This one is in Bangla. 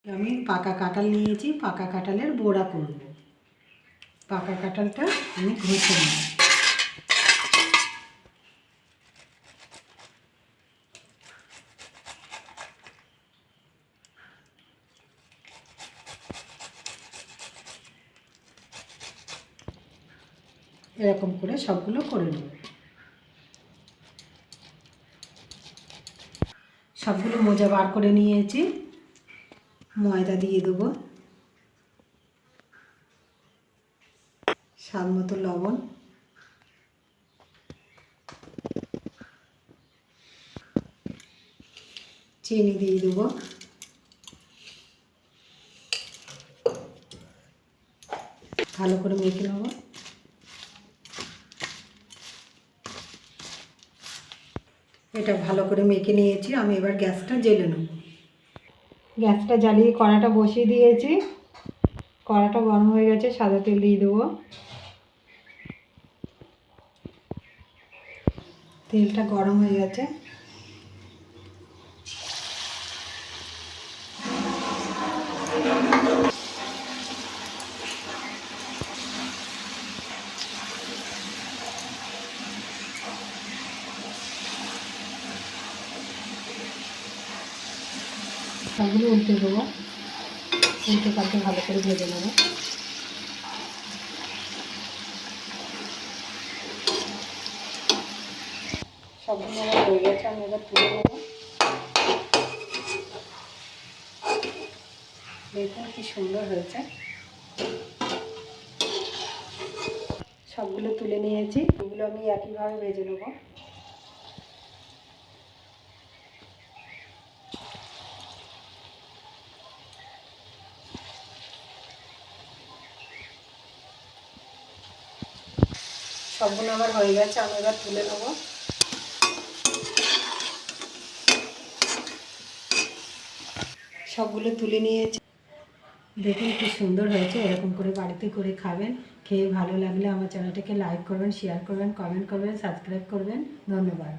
আমি পাকা কাঁঠাল নিয়েছি, পাকা কাঁঠালের বড়া করব। পাকা কাঁঠালটা আমি ঘষে নেব। এরকম করে সবগুলো করে নেব। সবগুলো মোজা বার করে নিয়েছি। ময়দা দিয়ে দেবো, স্বাদ মতো লবণ, চিনি দিয়ে দেবো, ভালো করে মেখে নেব। এটা ভালো করে মেখে নিয়েছি। আমি এবার গ্যাসটা জ্বেলে নেব। গ্যাসটা জ্বালিয়ে কড়াটা বসিয়ে দিয়েছি। কড়াটা গরম হয়ে গেছে, সাদা তেল দিয়ে দেবো। তেলটা গরম হয়ে গেছে। সবগুলো উল্টে দেবো, উল্টে পাল্টে ভালো করে ভেজে নেবো। সবগুলো আমার হয়ে গেছে, আমি এবার তুলে নেবো। দেখুন কি সুন্দর হয়েছে। সবগুলো তুলে নিয়েছি, এগুলো আমি একইভাবে ভেজে নেবো। সবগুলো আমার হয়ে গেছে, আমি এবার তুলে নেবো। সবগুলো তুলে নিয়েছি। দেখুন কি সুন্দর হয়েছে। এরকম করে বাড়িতে করে খাবেন। খেয়ে ভালো লাগলে আমার চ্যানেলটাকে লাইক করবেন, শেয়ার করবেন, কমেন্ট করবেন, সাবস্ক্রাইব করবেন। ধন্যবাদ।